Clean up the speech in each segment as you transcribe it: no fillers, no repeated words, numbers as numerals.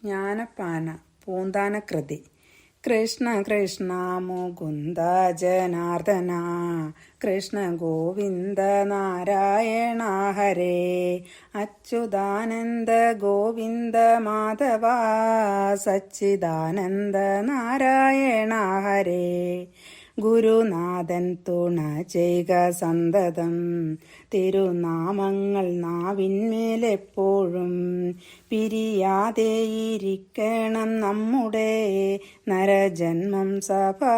ജ്ഞാനപ്പാന പൂന്താനകൃതി. കൃഷ്ണ കൃഷ്ണ മുകുന്ദ ജനാർദ്ദന കൃഷ്ണ ഗോവിന്ദ നാരായണ ഹരേ അച്യുതാനന്ദ ഗോവിന്ദ മാധവ സച്ചിദാനന്ദ നാരായണ ഹരേ. ഗുരുനാഥൻ തുണ ചെയ്യുക സന്തതം, തിരുനാമങ്ങൾ നാവിന്മേലെപ്പോഴും പിരിയാതെയിരിക്കണം നമ്മുടെ നരജന്മം സഫലമാക്കിയിടുവാൻ.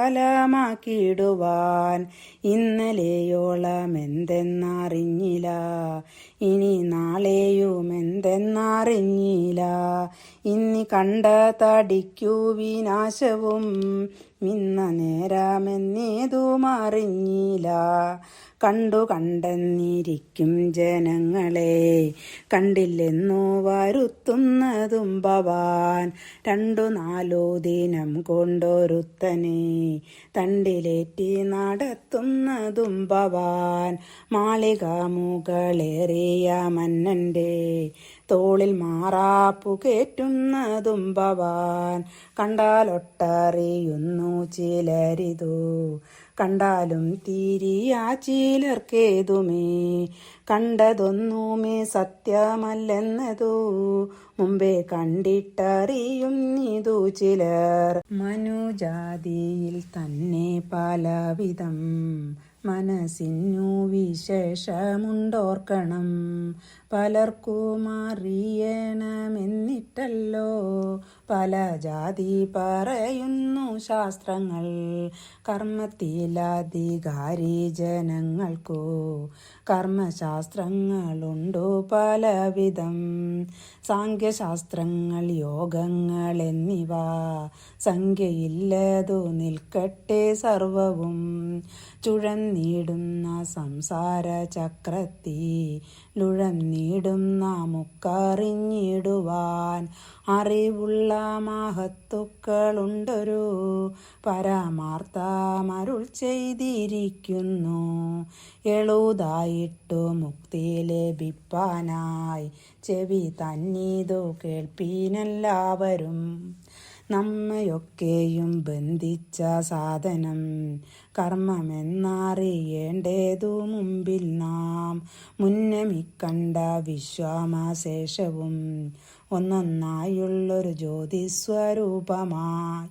ഇന്നലെയോളം എന്തെന്നറിഞ്ഞില്ല, ഇനി നാളെയും എന്തെന്നറിഞ്ഞില്ല. ഇന്നി കണ്ട തടിക്കു വിനാശവും മിന്ന നേരമെന്നേതും അറിഞ്ഞില്ല. കണ്ടെന്നിരിക്കും ജനങ്ങളെ, കണ്ടില്ലെന്നു വരുത്തുന്നതും ഭവാൻ. 2-4 ദിനം കൊണ്ടൊരുത്തനെ തണ്ടിലേറ്റി നടത്തുന്നതും ഭവാൻ. മാളിക മുകളേറിയ മന്നന്റെ തോളിൽ മാറാപ്പു കയറ്റുന്നതും ഭവാൻ. കണ്ടാലൊട്ടറിയുന്നു ചിലരിതു, കണ്ടാലും തീരിയാ ചിലർക്കേതുമേ. കണ്ടതൊന്നുമേ സത്യമല്ലെന്നതു മുമ്പേ കണ്ടിട്ടറിയുന്നിതു ചിലർ. മനുജാതിയിൽ തന്നെ പലവിധം മനസ്സിനു വിശേഷമുണ്ടോർക്കണം. പലർക്കും അറിയണമെന്നിട്ടല്ലോ പല ജാതി പറയുന്നു ശാസ്ത്രങ്ങൾ. കർമ്മത്തിലധികാരി ജനങ്ങൾക്കു കർമ്മശാസ്ത്രങ്ങളുണ്ടു പലവിധം. സാംഖ്യശാസ്ത്രങ്ങൾ, യോഗങ്ങൾ എന്നിവ സംഖ്യയില്ലതു നിൽക്കട്ടെ സർവവും. ചുഴന്നിടുന്ന സംസാര ചക്രത്തിലുഴന്നിടുന്ന മുക്കറിഞ്ഞിടുവാൻ അറിവുള്ള മഹത്തുക്കളുണ്ടൊരു പരമാർത്ഥമരുൾ ചെയ്തിരിക്കുന്നു. എളുതായിട്ടു മുക്തി ലഭിപ്പാനായി ചെവി തന്നിതു കേൾപ്പീനെല്ലാവരും. നമ്മയൊക്കെയും ബന്ധിച്ച സാധനം കർമ്മമെന്നറിയേണ്ടതു മുമ്പിൽ നാം. മുന്നമിക്കണ്ട വിശ്വാമശേഷവും ഒന്നൊന്നായുള്ളൊരു ജ്യോതിസ്വരൂപമായി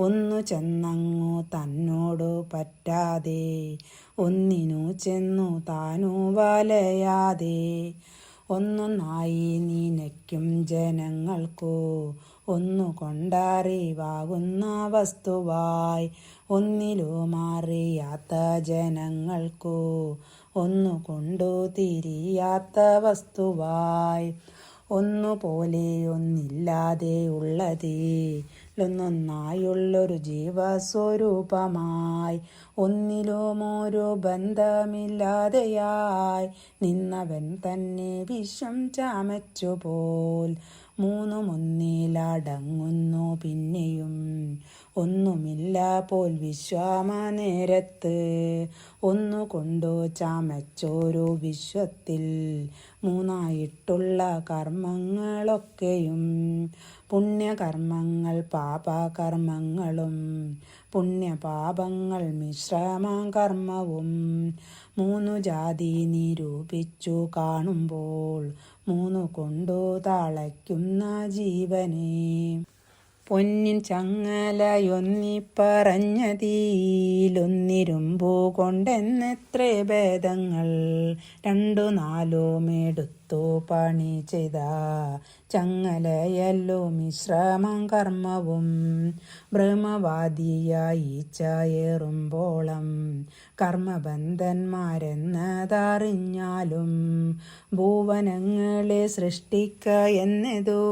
ഒന്നു ചെന്നങ്ങു തന്നോടു പറ്റാതെ ഒന്നിനു ചെന്നു താനു വലയാതെ ഒന്നൊന്നായി നിനയ്ക്കും ജനങ്ങൾക്കു ഒന്നുകൊണ്ടറിവാകുന്ന വസ്തുവായി. ഒന്നിലും അറിയാത്ത ജനങ്ങൾക്കു ഒന്നുകൊണ്ടു തിരിയാത്ത വസ്തുവായി. ഒന്നുപോലെ ഒന്നില്ലാതെ ഉള്ളതിലൊന്നൊന്നായുള്ളൊരു ജീവസ്വരൂപമായി ഒന്നിലും ഒരു ബന്ധമില്ലാതെയായി നിന്നവൻ തന്നെ വിശ്വം ചമച്ചുപോൽ. 3 ഒന്നിലടങ്ങുന്നു പിന്നെയും ഒന്നുമില്ല പോൽ വിശ്വാമനേരത്ത്. ഒന്നുകൊണ്ടു ചമച്ചോരു വിശ്വത്തിൽ 3ആയിട്ടുള്ള കർമ്മങ്ങളൊക്കെയും. പുണ്യകർമ്മങ്ങൾ പാപകർമ്മങ്ങളും പുണ്യപാപങ്ങൾ മിശ്രമാം കർമ്മവും. 3 ജാതി നിരൂപിച്ചു കാണുമ്പോൾ 3 കൊണ്ടു തളയ്ക്കുന്ന ജീവനെ. പൊന്നിൻ ചങ്ങലയൊന്നിപ്പറഞ്ഞതിലൊന്നിരുമ്പു കൊണ്ടെന്നെത്രേ ഭേദങ്ങൾ. 2-4 എടുത്തു പണി ചെയ്ത ചങ്ങലയല്ലോ മിശ്രമാം കർമ്മവും. ബ്രഹ്മവാദിയായി ചയേറുമ്പോളം കർമ്മബന്ധന്മാരെന്നതറിഞ്ഞാലും ഭുവനങ്ങളെ സൃഷ്ടിക്ക എന്നതോ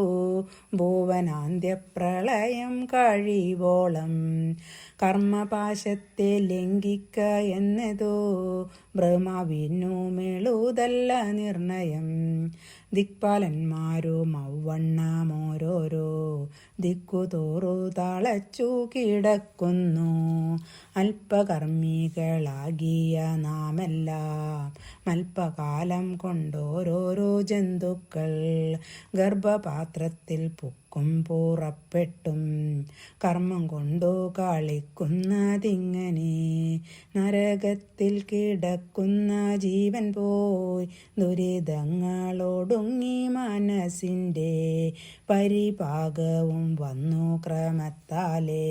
ഭുവനാന്ത്യപ്രളയം കഴിവോളം. കർമ്മപാശത്തെ ലംഘിക്ക എന്നതോ ബ്രഹ്മാവിനു മെളുതല്ല നിർണയം. ദിക്പാലന്മാരും ഔവണ്ണമോരോരോ ദിക്കുതോറു തളച്ചു കിടക്കുന്നു. അല്പകർമ്മികളാകിയ നാമെല്ലാം അല്പകാലം കൊണ്ടോരോരോ ജന്തുക്കൾ ഗർഭപാത്രത്തിൽ നടക്കും പുറപ്പെട്ടും കർമ്മം കൊണ്ടു കളിക്കുന്നതിങ്ങനെ. നരകത്തിൽ കിടക്കുന്ന ജീവൻ പോയി ദുരിതങ്ങളൊടുങ്ങി മനസ്സിൻ്റെ പരിപാകവും വന്നു ക്രമത്താലേ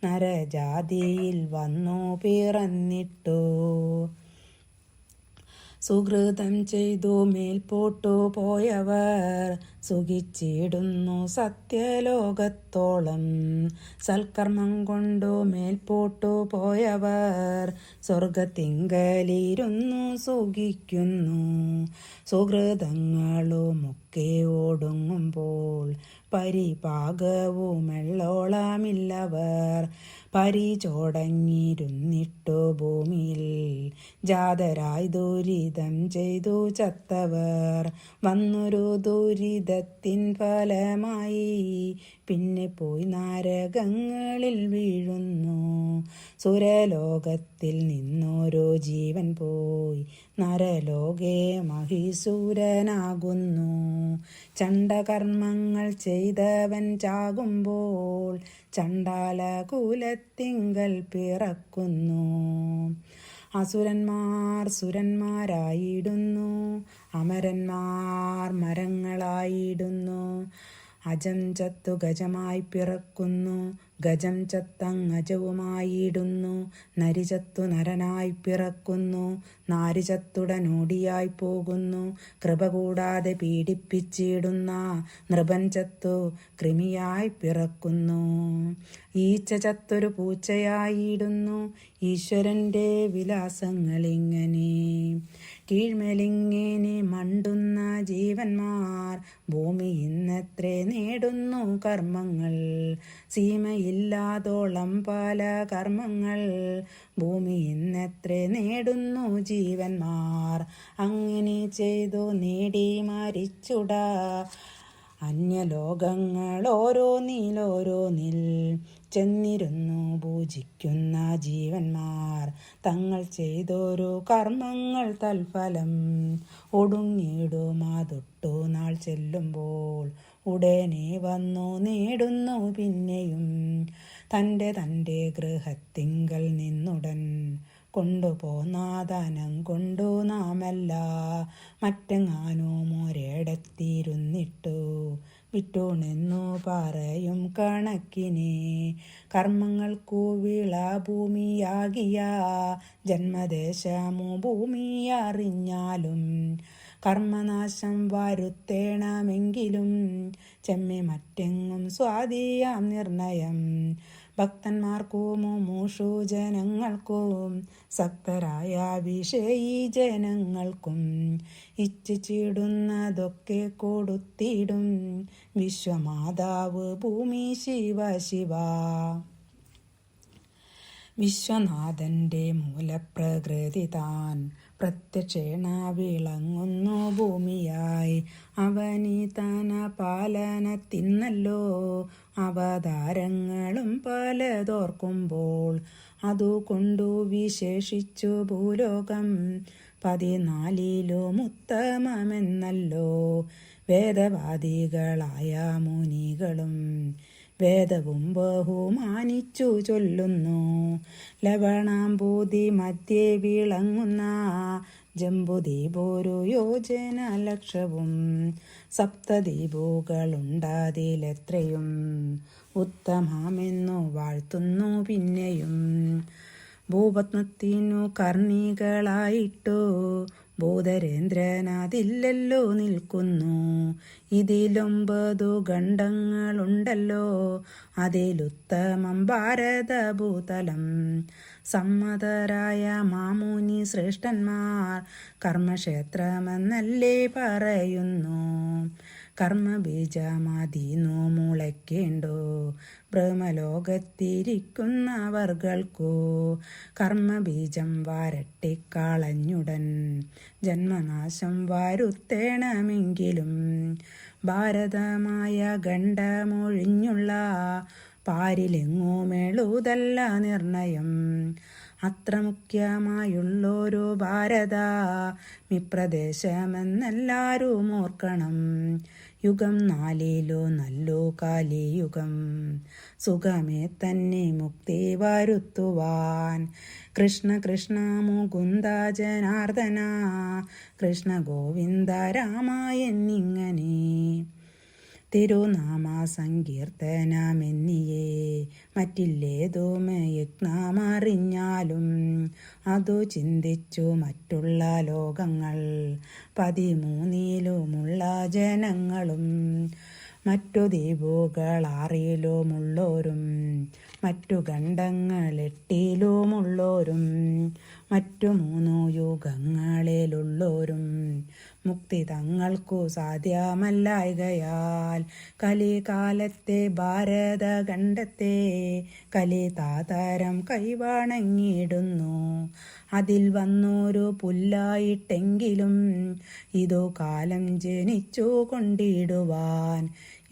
നരജാതിയിൽ വന്നു പിറന്നിട്ടു. സുകൃതം ചെയ്തു മേൽപോട്ടു പോയവർ സുഖിച്ചിടുന്നു സത്യലോകത്തോളം. സൽക്കർമ്മം കൊണ്ടു മേൽപോട്ടു പോയവർ സ്വർഗത്തിങ്കലിരുന്നു സുഖിക്കുന്നു. സുഹൃതങ്ങളുമൊക്കെ ഒടുങ്ങുമ്പോൾ പരിപാകവുമെള്ളോളമില്ലവർ പരിചോടങ്ങിരുന്നിട്ടു ഭൂമിയിൽ ജാതരായി ദുരിതം ചെയ്തു ചത്തവർ വന്നൊരു ദുരിതത്തിൻ ഫലമായി പിന്നെ പോയി നരകങ്ങളിൽ വീഴുന്നു. സുരലോകത്തിൽ നിന്നോരോ ജീവൻ പോയി നരലോകെ മഹീസൂരനാകുന്നു. ചണ്ഡകർമ്മങ്ങൾ ചെയ്തവൻ ചാകുമ്പോൾ ചണ്ഡാലകുലത്തിങ്കൽ പിറക്കുന്നു. അസുരന്മാർ സുരന്മാരായിടുന്നു, അമരന്മാർ മരങ്ങളായിടുന്നു. അജം ചത്തു ഗജമായി പിറക്കുന്നു, ഗജം ചത്തങ്ങജവുമായിടുന്നു. നരി ചത്തു നരനായി പിറക്കുന്നു, നാരി ചത്തുടനോടിയായി പോകുന്നു. കൃപ കൂടാതെ പീഡിപ്പിച്ചിടുന്ന നൃപൻ ചത്തു കൃമിയായി പിറക്കുന്നു. ഈച്ച ചത്തൊരു പൂച്ചയായിടുന്നു. ഈശ്വരൻ്റെ വിലാസങ്ങളിങ്ങനെ. കീഴ്മേലിങ്ങനെ മണ്ടുന്ന ജീവന്മാർ ഭൂമി ഇന്നത്രേ നേടുന്നു കർമ്മങ്ങൾ. സീമയില്ലാതോളം പല കർമ്മങ്ങൾ ഭൂമി ഇന്നത്രേ നേടുന്നു ജീവന്മാർ. അങ്ങനെ ചെയ്തു നേടി മരിച്ചുടാ അന്യലോകങ്ങൾ ഓരോന്നിൽ ചെന്നിരുന്നു പൂജിക്കുന്ന ജീവന്മാർ. തങ്ങൾ ചെയ്തൊരു കർമ്മങ്ങൾ തൽഫലം ഒടുങ്ങിടുമാതൊട്ടു നാൾ ചെല്ലുമ്പോൾ ഉടനെ വന്നു നേടുന്നു പിന്നെയും. തൻ്റെ ഗൃഹത്തിങ്കൽ നിന്നുടൻ കൊണ്ടുപോന്ന ധനം കൊണ്ടു നാമല്ല മറ്റെങ്ങാനും ഒരിടത്തിരുന്നിട്ടു വിറ്റുണെന്നു പറയും കണക്കിനെ. കർമ്മങ്ങൾക്കു വിള ഭൂമിയാകിയ ജന്മദേശമോ ഭൂമി അറിഞ്ഞാലും കർമ്മനാശം വരുത്തേണമെങ്കിലും ചെമ്മെ മറ്റെങ്ങും സ്വാധീയാം നിർണയം. ഭക്തന്മാർക്കും മുമുഷു ജനങ്ങൾക്കും സക്തരായ വിഷയീ ജനങ്ങൾക്കും ഇച്ഛിച്ചിടുന്നതൊക്കെ കൊടുത്തിടും വിശ്വമാതാവ് ഭൂമി ശിവ. വിശ്വനാഥൻ്റെ മൂലപ്രകൃതി താൻ പ്രത്യക്ഷേണ വിളങ്ങുന്നു ഭൂമിയായി. അവനിതാന പാലനത്തിന്നല്ലോ അവതാരങ്ങളും പലതോർക്കുമ്പോൾ അതുകൊണ്ടു വിശേഷിച്ചു ഭൂലോകം 14 ഉത്തമമെന്നല്ലോ വേദവാദികളായ മുനികളും വേദവും ബഹുമാനിച്ചു ചൊല്ലുന്നു. ലവണാംബൂതി മധ്യേ വിളങ്ങുന്ന ജംബുദ്വീപൊരു യോജന ലക്ഷവും സപ്തദ്വീപുകളുണ്ടതിലെത്രയും ഉത്തമമെന്നു വാഴ്ത്തുന്നു പിന്നെയും. ഭൂപത്മത്തിനു കർണികളായിട്ടു ഭൂതരേന്ദ്രനതില്ലല്ലോ നിൽക്കുന്നു. 9 ഖണ്ഡങ്ങളുണ്ടല്ലോ അതിലുത്തമം ഭാരതഭൂതലം. സമ്മതരായ മാമുനി ശ്രേഷ്ഠന്മാർ കർമ്മക്ഷേത്രമെന്നല്ലേ പറയുന്നു. കർമ്മബീജമതിന്നു മുളയ്ക്കേണ്ടു ബ്രഹ്മലോകത്തിരിക്കുന്നവർകൾക്കു. കർമ്മബീജം വരട്ടിക്കളഞ്ഞുടൻ ജന്മനാശം വരുത്തേണമെങ്കിലും ഭാരതമായ ഖണ്ഡമൊഴിഞ്ഞുള്ള പാരിലെങ്ങുമെഴുതല്ല നിർണയം. അത്ര മുഖ്യമായുള്ളൊരു ഭാരത മിപ്രദേശമെന്നെല്ലാരും ഓർക്കണം. യുഗം നാലിലോ നല്ലോ കാലിയുഗം സുഖമേ തന്നെ മുക്തി വരുത്തുവാൻ. കൃഷ്ണ കൃഷ്ണ മുകുന്ദ ജനാർദ്ദന കൃഷ്ണ ഗോവിന്ദ രാമ എന്നിങ്ങനെ തിരുനാമ സങ്കീർത്തനമെന്നിയേ മറ്റില്ലേതും യജ്ഞമറിഞ്ഞാലും അതു ചിന്തിച്ചു മറ്റുള്ള ലോകങ്ങൾ 13 ജനങ്ങളും മറ്റു ദ്വീപുകളാറിലുമുള്ളോരും മറ്റു ഖണ്ഡങ്ങൾ 8 മറ്റു 3 യുഗങ്ങളിലുള്ളോരും മുക്തി തങ്ങൾക്കു സാധ്യമല്ലായകയാൽ കലികാലത്തെ ഭാരതഖണ്ഡത്തെ കലിതാതരം കൈവണങ്ങിയിടുന്നു. അതിൽ വന്നൊരു പുല്ലായിട്ടെങ്കിലും ഇതു കാലം ജനിച്ചു കൊണ്ടിടുവാൻ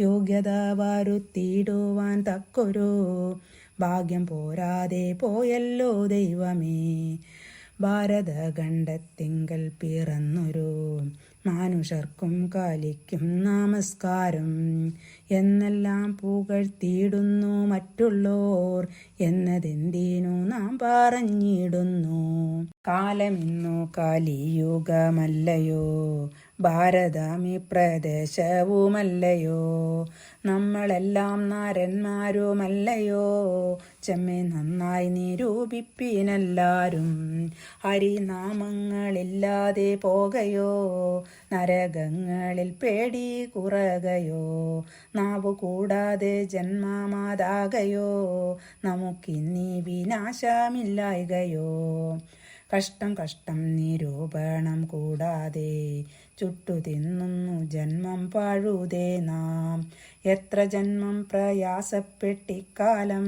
യോഗ്യത വരുത്തിയിടുവാൻ തക്കൊരു ഭാഗ്യം പോരാതെ പോയല്ലോ ദൈവമേ. ഭാരതഖണ്ഡത്തിങ്കൽ പിറന്നൊരു മാനുഷർക്കും കാലിക്കും നമസ്കാരം എന്നെല്ലാം പുകഴ്ത്തിയിടുന്നു മറ്റുള്ളോർ എന്നതെന്തിനു നാം പറഞ്ഞിടുന്നു. കാലമിന്നു കലിയുഗമല്ലയോ, ഭാരതമീ പ്രദേശവുമല്ലയോ, നമ്മളെല്ലാം നരന്മാരുമല്ലയോ, ചെമ്മെ നന്നായി നിരൂപിപ്പിനെല്ലാരും. ഹരിനാമങ്ങളില്ലാതെ പോകയോ, നരകങ്ങളിൽ പേടി കുറകയോ, നാവു കൂടാതെ ജന്മമാതാകയോ, നമുക്കിന്നീ വിനാശമില്ലായകയോ. കഷ്ടം കഷ്ടം നിരൂപണം കൂടാതെ ചുട്ടു തിന്നുന്നു ജന്മം പഴുതേ നാം. എത്ര ജന്മം പ്രയാസപ്പെട്ടിക്കാലം,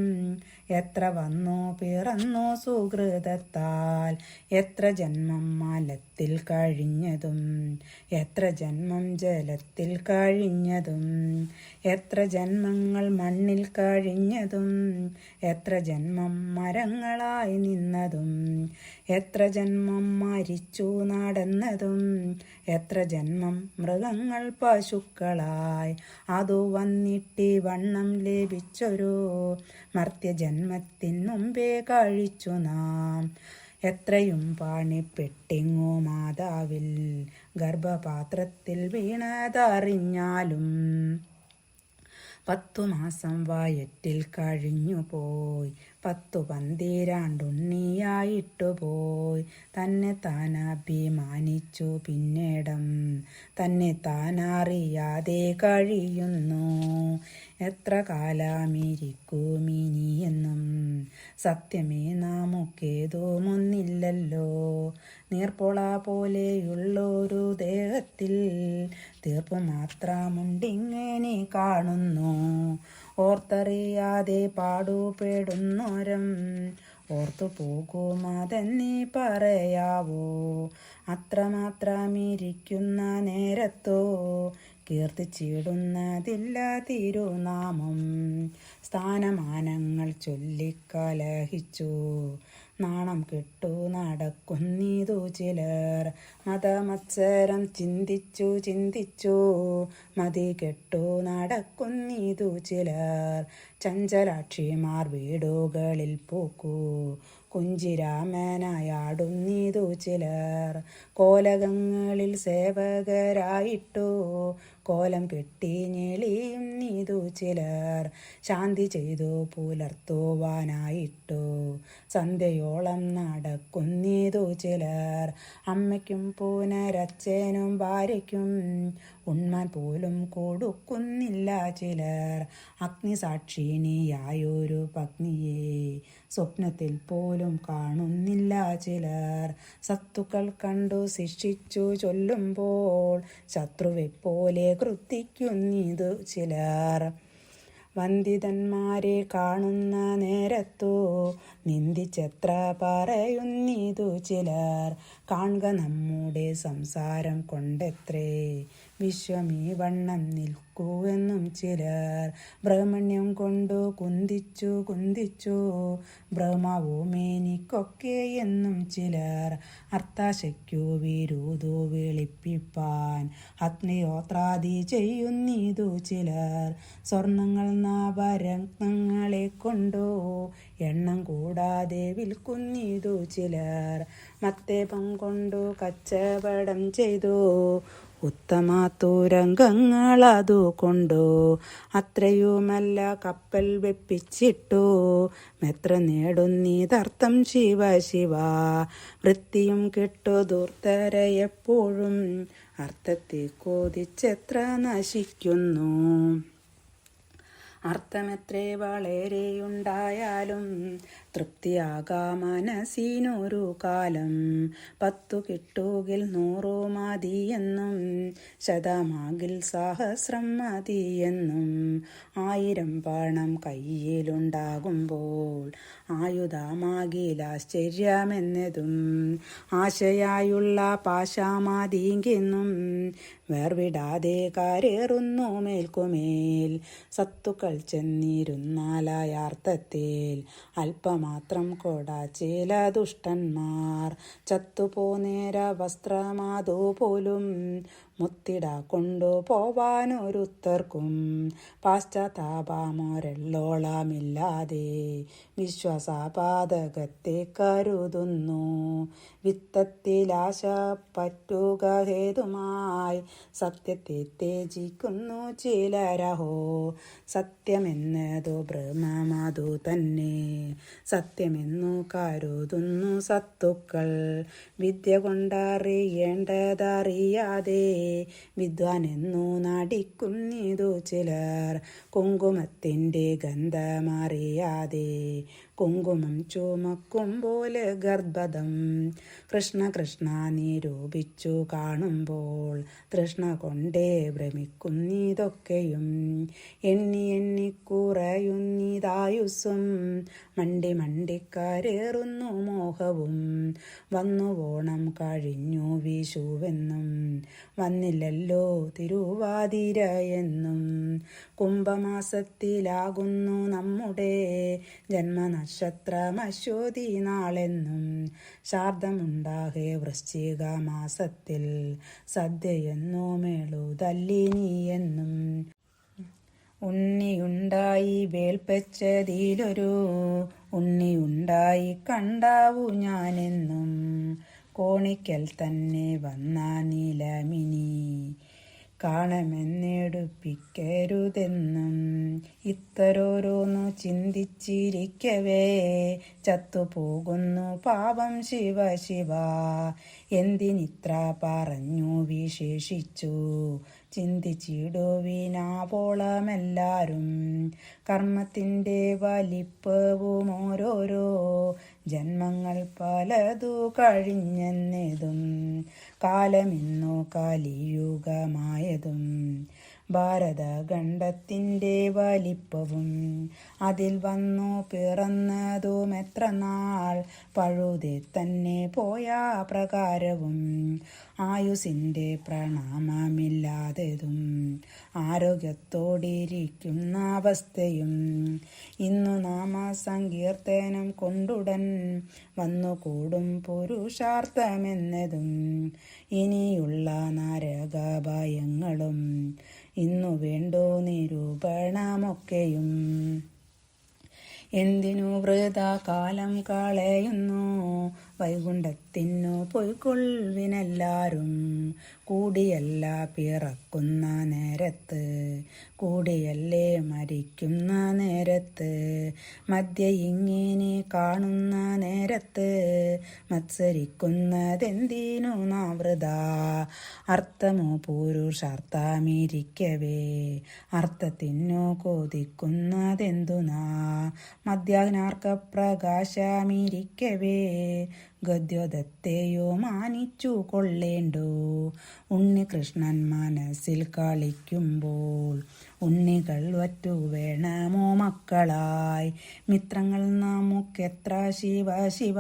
എത്ര വന്നു പിറന്നു സുഹൃതത്താൽ, എത്ര ജന്മം മലത്തിൽ കഴിഞ്ഞതും എത്ര ജന്മം ജലത്തിൽ കഴിഞ്ഞതും, എത്ര ജന്മങ്ങൾ മണ്ണിൽ കഴിഞ്ഞതും എത്ര ജന്മം മരങ്ങളായി നിന്നതും, എത്ര ജന്മം മരിച്ചു നടന്നതും എത്ര ജന്മം മൃഗങ്ങൾ പശുക്കളായി, അതു വന്നിട്ടി വണ്ണം ലഭിച്ചൊരു മർത്യജന്മത്തിൻ മുമ്പേ കഴിച്ചു നാം. എത്രയും പാണിപ്പെട്ടിങ്ങോ മാതാവിൽ ഗർഭപാത്രത്തിൽ വീണതറിഞ്ഞാലും, 10 മാസം വയറ്റിൽ കഴിഞ്ഞുപോയി 10-12 ഉണ്ണിയായിട്ടുപോയി. തന്നെ താൻ അഭിമാനിച്ചു പിന്നീടം തന്നെ താനറിയാതെ കഴിയുന്നു. എത്ര കാലമിരിക്കുമിനിയെന്നും സത്യമേ നമുക്കേതുമൊന്നില്ലല്ലോ. നീർപ്പൊള പോലെയുള്ളൊരു ദേഹത്തിൽ തീർപ്പു മാത്രമുണ്ടിങ്ങനെ കാണുന്നു. ഓർത്തറിയാതെ പാടുപെടുന്നോരം ഓർത്തു പോകുമതെന്നീ പറയാവോ. അത്രമാത്രമിരിക്കുന്ന നേരത്തോ കീർത്തിച്ചിടുന്നതില്ല തിരുനാമം. സ്ഥാനമാനങ്ങൾ ചൊല്ലിക്കലഹിച്ചു നാണം കെട്ടു നടക്കുന്നിതു ചിലർ. മതമത്സരം ചിന്തിച്ചു മതി കെട്ടു നടക്കുന്നിതു ചിലർ. ചഞ്ചലാക്ഷിമാർ വീടുകളിൽ പൂക്കൂ കുഞ്ചിരാമനായാടുന്നിതു ചിലർ. കോലകങ്ങളിൽ സേവകരായിട്ടു കോലം കെട്ടി ഞെളിയുന്നിതു ചിലർ. ശാന്തി ചെയ്തു പുലർത്തുവാനായിട്ടു സന്ധ്യയോളം നടക്കുന്നിതു ചിലർ. അമ്മയ്ക്കും പുനരച്ഛനും ഭാര്യയ്ക്കും ഉണ്മാൻ പോലും കൊടുക്കുന്നില്ല ചിലർ. അഗ്നിസാക്ഷിണിയായൊരു പത്നിയെ സ്വപ്നത്തിൽ പോലും കാണുന്നില്ല ചിലർ. സത്തുക്കൾ കണ്ടു ശിക്ഷിച്ചു ചൊല്ലുമ്പോൾ ശത്രുവെപ്പോലെ കൃത്തിക്കുന്നിതു ചിലർ. വന്ദിതന്മാരെ കാണുന്ന നേരത്തു നിന്ദിച്ചെത്ര പറയുന്നിതു ചിലർ. കാൺക നമ്മുടെ സംസാരം കൊണ്ടെത്രേ വിശ്വമീ വണ്ണം നിൽക്കൂവെന്നും ചിലർ. ബ്രഹ്മണ്യം കൊണ്ടു കുന്തിച്ചു ബ്രഹ്മവുമേനിക്കൊക്കെ എന്നും ചിലർ. അർത്ഥാശയ്ക്കു വിരുദു വിളിപ്പിപ്പാൻ അഗ്നിഹോത്രാദി ചെയ്യുന്നിതു ചിലർ. സ്വർണങ്ങൾ നാഭരത്നങ്ങളെ കൊണ്ടു എണ്ണം കൂടാതെ വിൽക്കുന്നിതു ചിലർ. മത്തേപം കൊണ്ടു കച്ചവടം ചെയ്തു ഉത്തമാത്തുരംഗങ്ങളതു കൊണ്ടു. അത്രയുമല്ല കപ്പൽ വെപ്പിച്ചിട്ടു മെത്ര നേടുന്നീതർത്ഥം ശിവ ശിവ. വൃത്തിയും കിട്ടു ദൂർത്തരയെപ്പോഴും അർത്ഥത്തെ കോതിച്ചെത്ര നശിക്കുന്നു. അർത്ഥമെത്രേ വളരെയുണ്ടായാലും തൃപ്തിയാകാ മനസ്സിനൊരു കാലം. 10 കിട്ടുകിൽ 100 മതിയെന്നും 100 സഹസ്രം മതിയെന്നും. 1000 പണം കയ്യിലുണ്ടാകുമ്പോൾ ആയുധമാകിലാശ്ചര്യമെന്നതും. ആശയായുള്ള പാശാമതിയെന്നും വേർവിടാതെ കരേറുന്നു മേൽക്കുമേൽ. സത്തുക്കൾ ചെന്നിരുന്നാലയാർത്ഥത്തിൽ അല്പമാത്രം കൊട ചില ദുഷ്ടന്മാർ. ചത്തുപോന്നേര വസ്ത്രമാതുപോലും മുത്തിട കൊണ്ടു പോവാനൊരുത്തർക്കും പാശ്ചാത്താപമൊരെള്ളോളമില്ലാതെ വിശ്വാസപാതകത്തെ കരുതുന്നു. വിത്തത്തിലാശ പറ്റുക ഹേതുമായി സത്യത്തെ ത്യജിക്കുന്നു ചിലരഹോ. സത്യമെന്നതു ബ്രഹ്മമതു തന്നെ സത്യമെന്നു കരുതുന്നു സത്തുക്കൾ. വിദ്യ കൊണ്ടറിയേണ്ടതറിയാതെ വിദ്വാനെന്നു നടിക്കുന്നിതു ചിലർ. കുങ്കുമത്തിൻ്റെ ഗന്ധമറിയാതെ കുങ്കുമം ചുമക്കും പോലെ ഗർഭതം. കൃഷ്ണ കൃഷ്ണ നിരൂപിച്ചു കാണുമ്പോൾ തൃഷ്ണ കൊണ്ടേ ഭ്രമിക്കുന്നിതൊക്കെയും. എണ്ണി എണ്ണി കുറയുന്നിതായുസ്സും മണ്ടി മണ്ടിക്കരേറുന്നു മോഹവും. വന്നു ഓണം കഴിഞ്ഞു വിഷുവെന്നും വന്നില്ലല്ലോ തിരുവാതിരയെന്നും. കുംഭമാസത്തിലാകുന്നു നമ്മുടെ ജന്മനക്ഷത്രമശ്വതി നാളെന്നും. ശാർദമുണ്ടാകെ വൃശ്ചിക മാസത്തിൽ സദ്യയെന്നു മേളുതല്ലിനിയെന്നും. ഉണ്ണിയുണ്ടായി വേൽപ്പച്ചതിലൊരു ഉണ്ണിയുണ്ടായി കണ്ടാവു ഞാനെന്നും. കോണിക്കൽ തന്നെ വന്ന നിലമിനി കാണമെന്നെടുപ്പിക്കരുതെന്നും. ഇത്തരോരോന്നു ചിന്തിച്ചിരിക്കവേ ചത്തുപോകുന്നു പാപം ശിവ ശിവ. എന്തിനിത്ര പറഞ്ഞു വിശേഷിച്ചു ചിന്തിച്ചിടുവിനാവോളമെല്ലാരും. കർമ്മത്തിൻ്റെ വലിപ്പവും ഓരോരോ ജന്മങ്ങൾ പലതു കഴിഞ്ഞെന്നതും. കാലമിന്നു കലിയുഗമായതും ഭാരതഖണ്ഡത്തിൻ്റെ വലിപ്പവും. അതിൽ വന്നു പിറന്നതുമെത്ര നാൾ പഴുതെ തന്നെ പോയ പ്രകാരവും. ആയുസിൻ്റെ പ്രണാമമില്ലാത്തതും ആരോഗ്യത്തോടിരിക്കുന്ന അവസ്ഥയും. ഇന്നു നാമസങ്കീർത്തനം കൊണ്ടുടൻ വന്നുകൂടും പുരുഷാർത്ഥമെന്നതും. ഇനിയുള്ള നരകഭയങ്ങളും ഇന്നു വേണ്ടു നിരൂപണമൊക്കെയും. എന്തിനു വൃഥാ കാലം കളയുന്നു വൈകുണ്ഠത്തിനു പൊയ്ക്കൊള്ളുവിനെല്ലാരും. കൂടിയല്ല പിറക്കുന്ന നേരത്ത് കൂടിയല്ലേ മരിക്കുന്ന നേരത്ത്. മധ്യ ഇങ്ങനെ കാണുന്ന നേരത്ത് മത്സരിക്കുന്നതെന്തിനു നാവൃതാ. അർത്ഥമോ പുരുഷാർത്ഥമിരിക്കവേ അർത്ഥത്തിനു കൊതിക്കുന്നതെന്തുനാ. മധ്യാഹ്നാർക്കപ്രകാശമിരിക്കവേ ഗദ്യോദത്തെയോ മാനിച്ചു കൊള്ളേണ്ടു. ഉണ്ണികൃഷ്ണൻ മനസ്സിൽ കളിക്കുമ്പോൾ ഉണ്ണികൾ വറ്റു വേണമോ മക്കളായി. മിത്രങ്ങൾ നമുക്കെത്ര ശിവ ശിവ,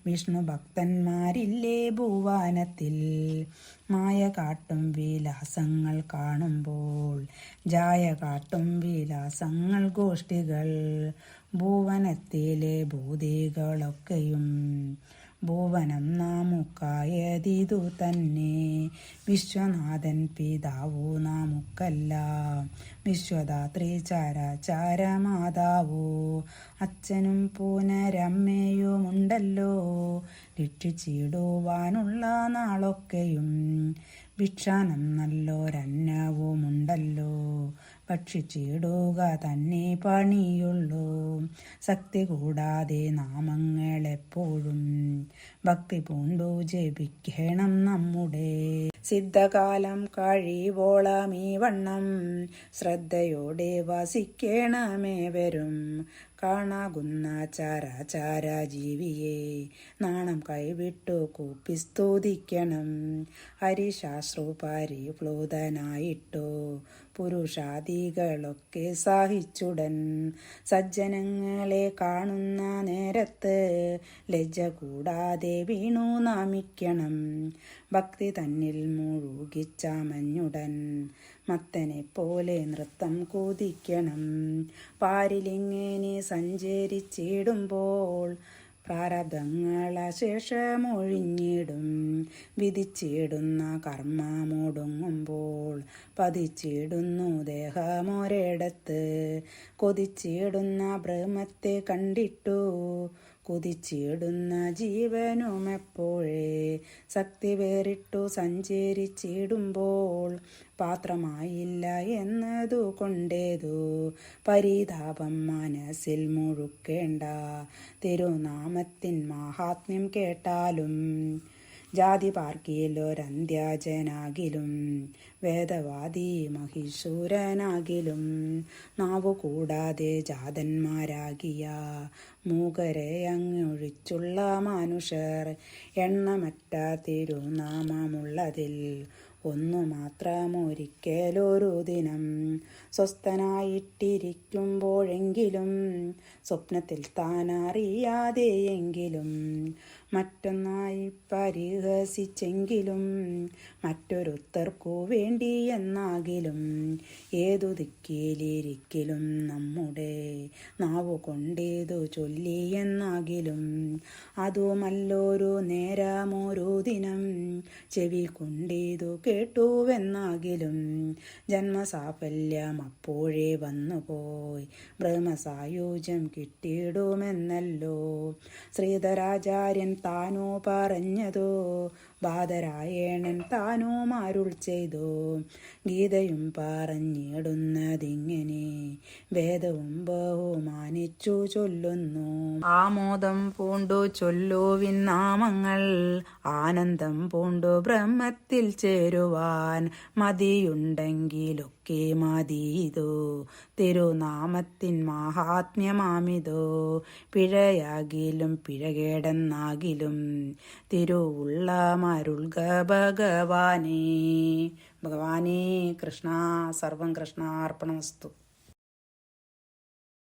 വിഷ്ണു ഭക്തന്മാരില്ലേ ഭുവനത്തിൽ. മായ കാട്ടും വിലാസങ്ങൾ കാണുമ്പോൾ ജായ കാട്ടും വിലാസങ്ങൾ ഗോഷ്ഠികൾ. ഭുവനത്തിലെ ഭൂതികളൊക്കെയും ഭുവനം നമുക്കായതിതു തന്നെ. വിശ്വനാഥൻ പിതാവു നമുക്കെല്ലാം, വിശ്വദാത്രി ചരാചര മാതാവു. അച്ഛനും പുനരമ്മയുമുണ്ടല്ലോ, രക്ഷിച്ചിടുവാനുള്ള നാളൊക്കെയും. ഭിക്ഷാനം നല്ലൊരന്നവുമുണ്ടല്ലോ, ഭക്ഷിച്ചിടുക തന്നെ പണിയുള്ളൂ. ശക്തി കൂടാതെ നാമങ്ങളെപ്പോഴും ഭക്തി പൂണ്ടു ജപിക്കണം നമ്മുടെ. സിദ്ധകാലം കഴിവോളം ഈ വണ്ണം ശ്രദ്ധയോടെ വസിക്കണമേവരും. കാണാകുന്ന ചരാചര ജീവിയെ നാണം കൈവിട്ടു കൂപ്പി സ്തുതിക്കണം. ഹരിശാസ്ത്രു പരിപ്ലൂതനായിട്ടോ പുരുഷാദികളൊക്കെ സഹിച്ചുടൻ. സജ്ജനങ്ങളെ കാണുന്ന നേരത്ത് ലജ്ജ കൂടാതെ വീണു നാമിക്കണം. ഭക്തി തന്നിൽ മുഴുകിച്ചമഞ്ഞുടൻ മത്തനെ പോലെ നൃത്തം കുതിക്കണം. പാരിലിങ്ങനെ സഞ്ചരിച്ചിടുമ്പോൾ പ്രാരബ്ധങ്ങളശേഷമൊഴിഞ്ഞിടും. വിധിച്ചിടുന്ന കർമ്മമൊടുങ്ങുമ്പോൾ പതിച്ചിടുന്നു ദേഹമൊരിടത്ത്. കൊതിച്ചിടുന്ന ബ്രഹ്മത്തെ കണ്ടിട്ടു കുതിച്ചിടുന്ന ജീവനുമെപ്പോഴേ. ശക്തി വേറിട്ടു സഞ്ചരിച്ചിടുമ്പോൾ പാത്രമായില്ല എന്നതു കൊണ്ടേതു പരിതാപം മനസ്സിൽ മുഴുക്കേണ്ട. തിരുനാമത്തിൻ മാഹാത്മ്യം കേട്ടാലും ജാതി പാർക്കിലൊരന്ത്യജനാകിലും വേദവാദി മഹിഷൂരനാകിലും നാവു കൂടാതെ ജാതന്മാരാകിയ മൂകരെ അങ്ങൊഴിച്ചുള്ള മനുഷ്യർ എണ്ണമറ്റ തിരുനാമമുള്ളതിൽ ഒന്നു മാത്രമൊരിക്കലൊരു ദിനം സ്വസ്ഥനായിട്ടിരിക്കുമ്പോഴെങ്കിലും സ്വപ്നത്തിൽ താൻ അറിയാതെയെങ്കിലും മറ്റൊന്നായി പരിഹസിച്ചെങ്കിലും മറ്റൊരുത്തർക്കു വേണ്ടി എന്നാകിലും ഏതു ദിക്കിലിരിക്കലും നമ്മുടെ നാവു കൊണ്ടേതു ചൊല്ലി എന്നാകിലും അതുമല്ലൊരു നേരമൊരു ദിനം ചെവി കൊണ്ടേതു കേട്ടുവെന്നാകിലും ജന്മസാഫല്യം അപ്പോഴേ വന്നുപോയി ബ്രഹ്മസായുജ്യം കിട്ടിയിടുമെന്നല്ലോ ശ്രീധരാചാര്യൻ താനോ പറഞ്ഞതോ ബാദരായണൻ താനോ അരുൾ ചെയ്തു. ഗീതയും പറഞ്ഞിടുന്നതിങ്ങനെ വേദവും ബഹുമാനിച്ചു ചൊല്ലുന്നു. ആമോദം പൂണ്ടു ചൊല്ലുവിൻ നാമങ്ങൾ ആനന്ദം പൂണ്ടു ബ്രഹ്മത്തിൽ ചേരുവാൻ മതിയുണ്ടെങ്കിലൊക്കെ മതിയിതോ തിരുനാമത്തിൻ മാഹാത്മ്യമാമിതോ. പിഴയാകിലും പിഴകേടെന്നാകിലും തിരുവുള്ള മരുൾക ഭഗവാനേ. ഭഗവാനേ കൃഷ്ണ സർവം കൃഷ്ണാർപ്പണമസ്തു.